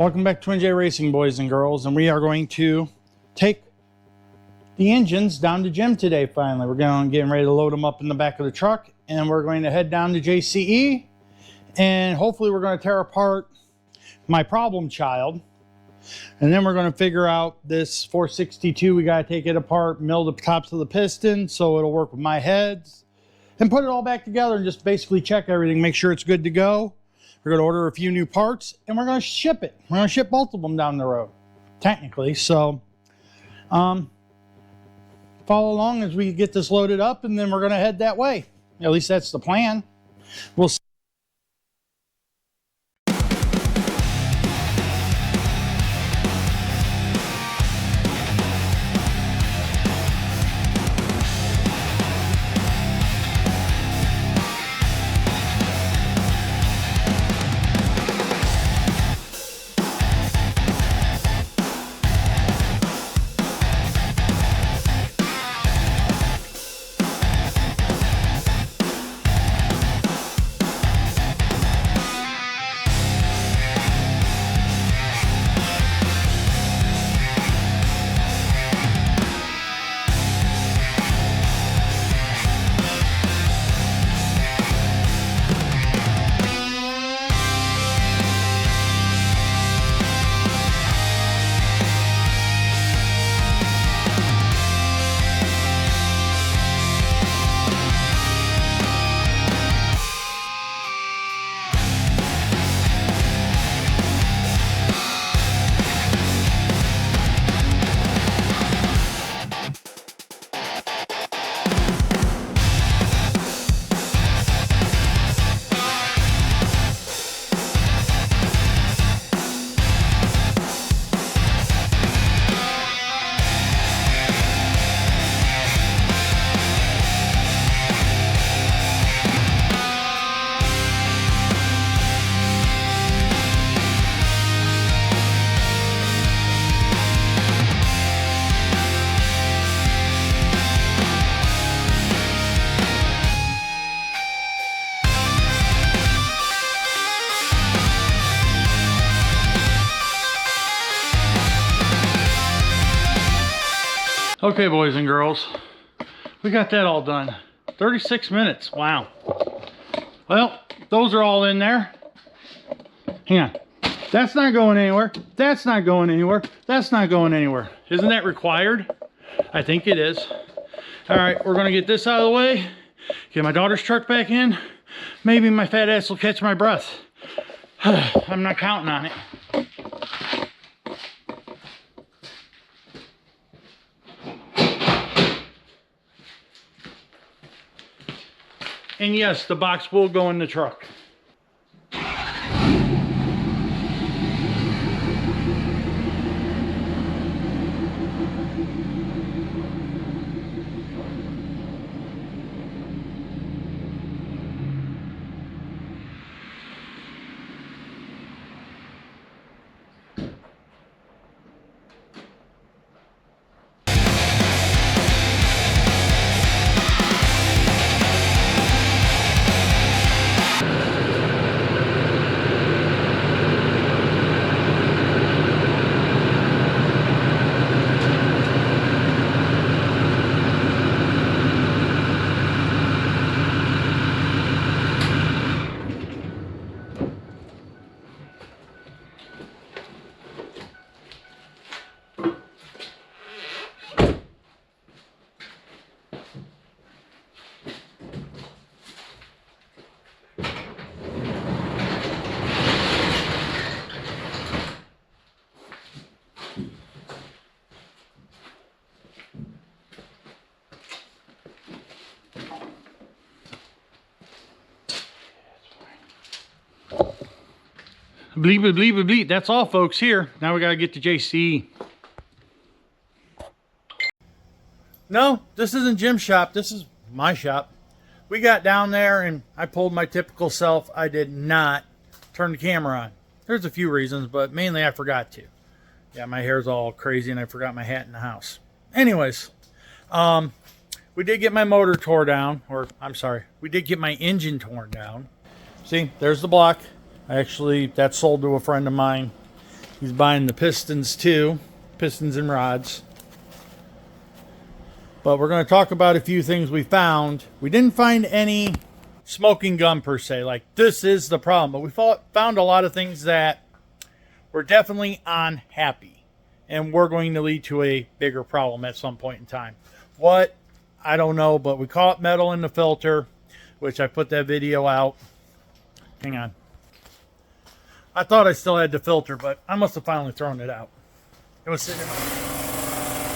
Welcome back to Twin J Racing, boys and girls, and we are going to take the engines down to Jim today. Finally, we're getting ready to load them up in the back of the truck, and we're going to head down to JCE, and hopefully we're going to tear apart my problem child, and then we're going to figure out this 462. We got to take it apart, mill the tops of the piston so it'll work with my heads, and put it all back together and just basically check everything, make sure it's good to go. We're going to order a few new parts, and we're going to ship it. We're going to ship both of them down the road, technically. So follow along as we get this loaded up, and then we're going to head that way. At least that's the plan. We'll see. Okay, boys and girls, we got that all done. 36 minutes, wow. Well, those are all in there. Hang on, that's not going anywhere. That's not going anywhere. That's not going anywhere. Isn't that required? I think it is. All right, we're gonna get this out of the way, get my daughter's truck back in. Maybe my fat ass will catch my breath. I'm not counting on it. And yes, the box will go in the truck. Bleep, bleep, bleep, bleep. That's all, folks, here. Now we got to get to JC. No, this isn't Jim's shop. This is my shop. We got down there and I pulled my typical self. I did not turn the camera on. There's a few reasons, but mainly I forgot to. Yeah, my hair's all crazy and I forgot my hat in the house. Anyways, we did get my motor tore down, or I'm sorry, we did get my engine torn down. See, there's the block. Actually, that sold to a friend of mine. He's buying the pistons too, pistons and rods. But we're going to talk about a few things we found. We didn't find any smoking gun per se, like this is the problem, but we found a lot of things that were definitely unhappy and we're going to lead to a bigger problem at some point in time. What? I don't know, but we caught metal in the filter, which I put that video out. Hang on. I thought I still had the filter, but I must have finally thrown it out. It was sitting in my...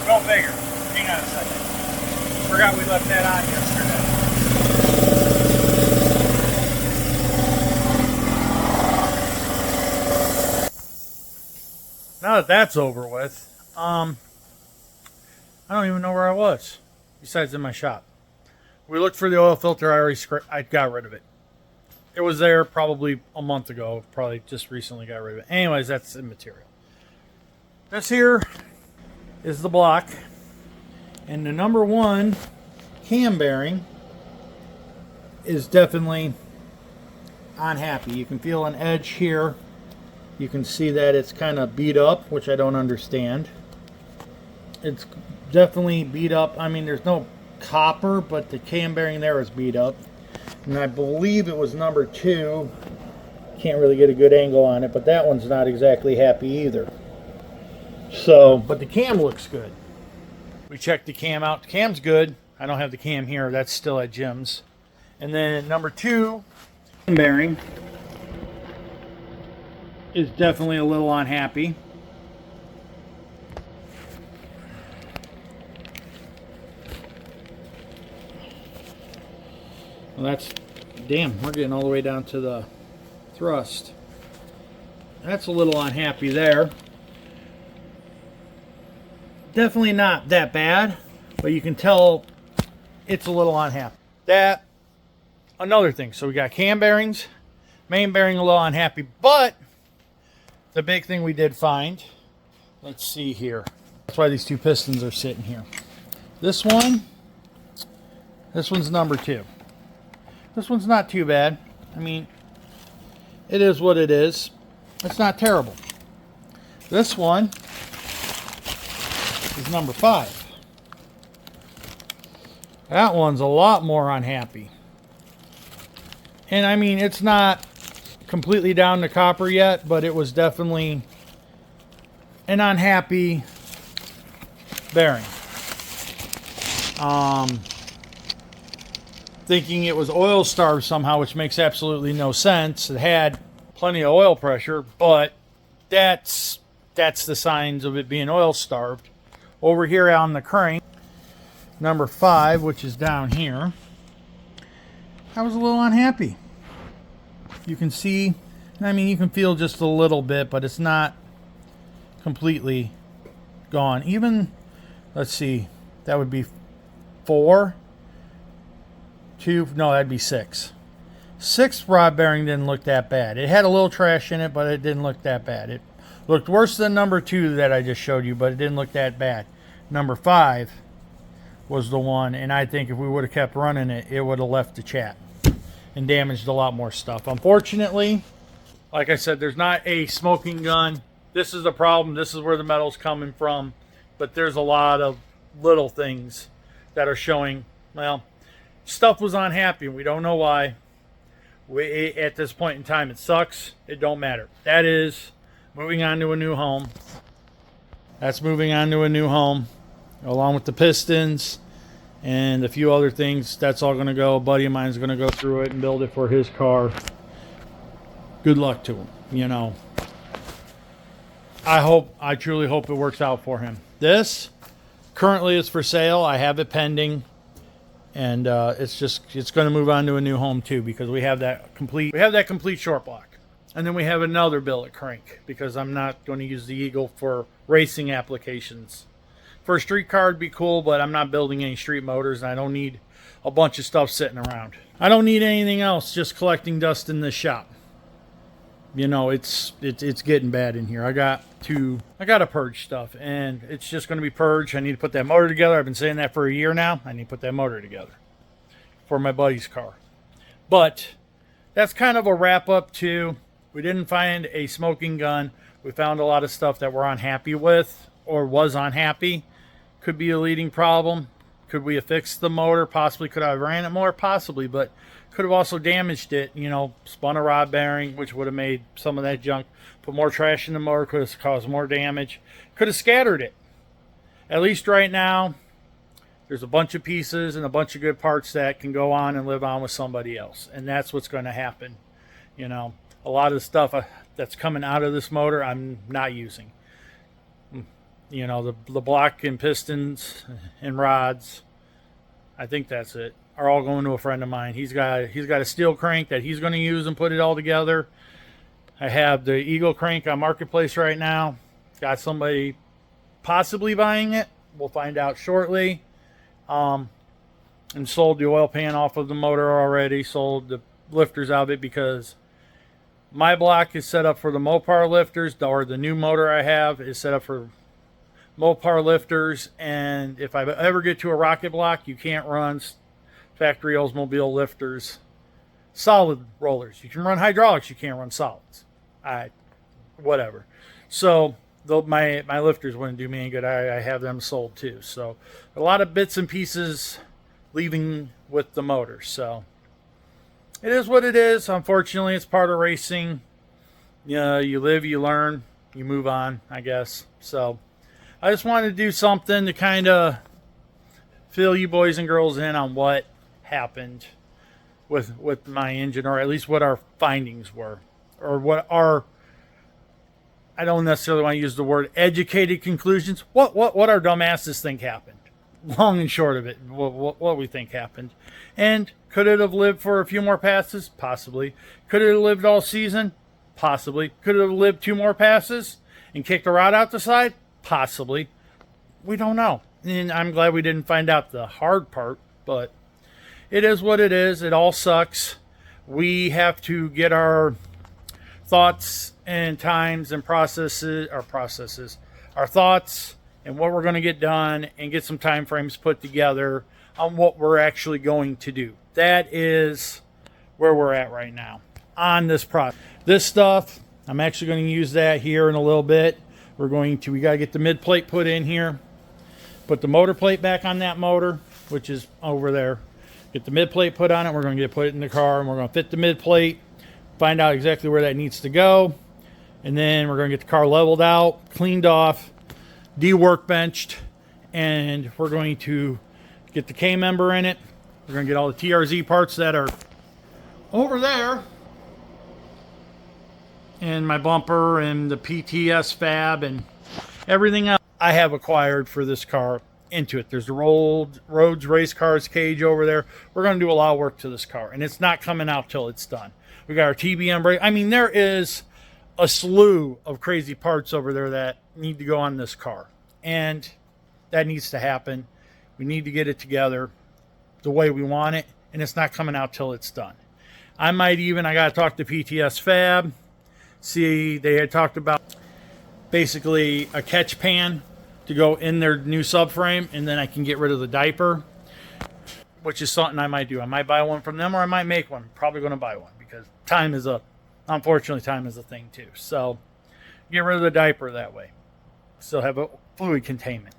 Go figure. Hang on a second. Forgot we left that on yesterday. Now that that's over with, I don't even know where I was, besides in my shop. We looked for the oil filter. I got rid of it. It was there probably a month ago. Probably just recently got rid of it. Anyways, that's immaterial. This here is the block. And the number one cam bearing is definitely unhappy. You can feel an edge here. You can see that it's kind of beat up, which I don't understand. It's definitely beat up. I mean, there's no copper, but the cam bearing there is beat up. And I believe it was number 2. Can't really get a good angle on it, but that one's not exactly happy either. So, but the cam looks good. We checked the cam out. The cam's good. I don't have the cam here. That's still at Jim's. And then number 2 bearing is definitely a little unhappy. Well, that's, damn, we're getting all the way down to the thrust. That's a little unhappy there. Definitely not that bad, but you can tell it's a little unhappy. That, another thing. So we got cam bearings, main bearing a little unhappy, but the big thing we did find, let's see here. That's why these 2 pistons are sitting here. This one's number 2. This one's not too bad. I mean, it is what it is. It's not terrible. This one is number 5. That one's a lot more unhappy. And I mean, it's not completely down to copper yet, but it was definitely an unhappy bearing. Thinking it was oil starved somehow, which makes absolutely no sense. It had plenty of oil pressure, but that's the signs of it being oil starved. Over here on the crank, number 5, which is down here, I was a little unhappy. You can see, I mean, you can feel just a little bit, but it's not completely gone. Even, let's see, that would be 4. 2, no, that'd be 6. 6th rod bearing didn't look that bad. It had a little trash in it, but it didn't look that bad. It looked worse than number 2 that I just showed you, but it didn't look that bad. Number 5 was the one, and I think if we would have kept running it, it would have left the chat and damaged a lot more stuff. Unfortunately, like I said, there's not a smoking gun. This is the problem. This is where the metal's coming from. But there's a lot of little things that are showing, well, stuff was unhappy, and we don't know why. At this point in time, it sucks. It don't matter. That is moving on to a new home. That's moving on to a new home, along with the pistons and a few other things. That's all going to go. A buddy of mine is going to go through it and build it for his car. Good luck to him. You know, I truly hope it works out for him. This currently is for sale. I have it pending. And it's going to move on to a new home too, because we have that complete short block. And then we have another billet crank, because I'm not going to use the Eagle for racing applications. For a street car it'd be cool, but I'm not building any street motors, and I don't need a bunch of stuff sitting around. I don't need anything else, just collecting dust in this shop. You know, it's getting bad in here. I got to purge stuff, and it's just going to be purged. I need to put that motor together. I've been saying that for a year now. I need to put that motor together for my buddy's car. But that's kind of a wrap up too. We didn't find a smoking gun. We found a lot of stuff that we're unhappy with or was unhappy. Could be a leading problem. Could we have fixed the motor? Possibly. Could I have ran it more? Possibly. But could have also damaged it. You know, spun a rod bearing, which would have made some of that junk. Put more trash in the motor. Could have caused more damage. Could have scattered it. At least right now, there's a bunch of pieces and a bunch of good parts that can go on and live on with somebody else. And that's what's going to happen. You know, a lot of the stuff that's coming out of this motor, I'm not using. You know, the block and pistons and rods, I think that's it, are all going to a friend of mine. He's got a steel crank that he's going to use and put it all together. I have the Eagle crank on Marketplace right now. Got somebody possibly buying it. We'll find out shortly. And sold the oil pan off of the motor already. Sold the lifters out of it because my block is set up for the Mopar lifters, or the new motor I have is set up for Mopar lifters. And if I ever get to a rocket block, you can't run factory Oldsmobile lifters, solid rollers. You can run hydraulics, you can't run solids. Whatever. So my lifters wouldn't do me any good. I have them sold too. So a lot of bits and pieces leaving with the motor. So it is what it is. Unfortunately, it's part of racing. You live, you learn, you move on, I guess. So I just wanted to do something to kind of fill you boys and girls in on what happened with my engine, or at least what our findings were, or what our, I don't necessarily want to use the word educated conclusions. What our dumbasses think happened. Long and short of it, what we think happened. And could it have lived for a few more passes? Possibly. Could it have lived all season? Possibly. Could it have lived 2 more passes and kicked the rod out the side? Possibly. We don't know. And I'm glad we didn't find out the hard part, but it is what it is. It all sucks. We have to get our thoughts and times and processes, our thoughts and what we're going to get done, and get some time frames put together on what we're actually going to do. That is where we're at right now on this project. This stuff, I'm actually going to use that here in a little bit. We got to get the mid plate put in here, put the motor plate back on that motor, which is over there. Get the mid plate put on it. We're going to put it in the car, and we're going to fit the mid plate, find out exactly where that needs to go, and then we're going to get the car leveled out, cleaned off, de-workbenched, and we're going to get the K-member in it. We're going to get all the TRZ parts that are over there, and my bumper and the PTS fab and everything else I have acquired for this car into it. There's the Rhodes Race Cars cage over there. We're going to do a lot of work to this car, and it's not coming out till it's done. We got our TBM brake. I mean, there is a slew of crazy parts over there that need to go on this car, and that needs to happen. We need to get it together the way we want it, and it's not coming out till it's done. I got to talk to PTS Fab. See, they had talked about basically a catch pan to go in their new subframe, and then I can get rid of the diaper, which is something I might do. I might buy one from them, or I might make one. Probably going to buy one because time is up. Unfortunately, time is a thing too. So get rid of the diaper that way. Still have a fluid containment.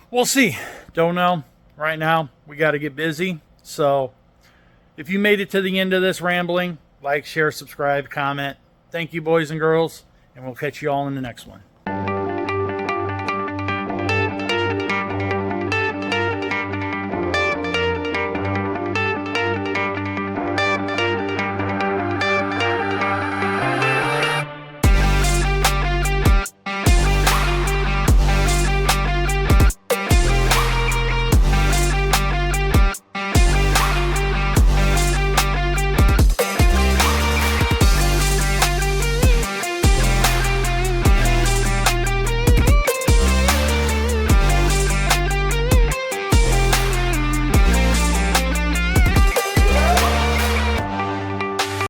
We'll see. Don't know. Right now, we got to get busy. So if you made it to the end of this rambling, like, share, subscribe, comment. Thank you, boys and girls, and we'll catch you all in the next one.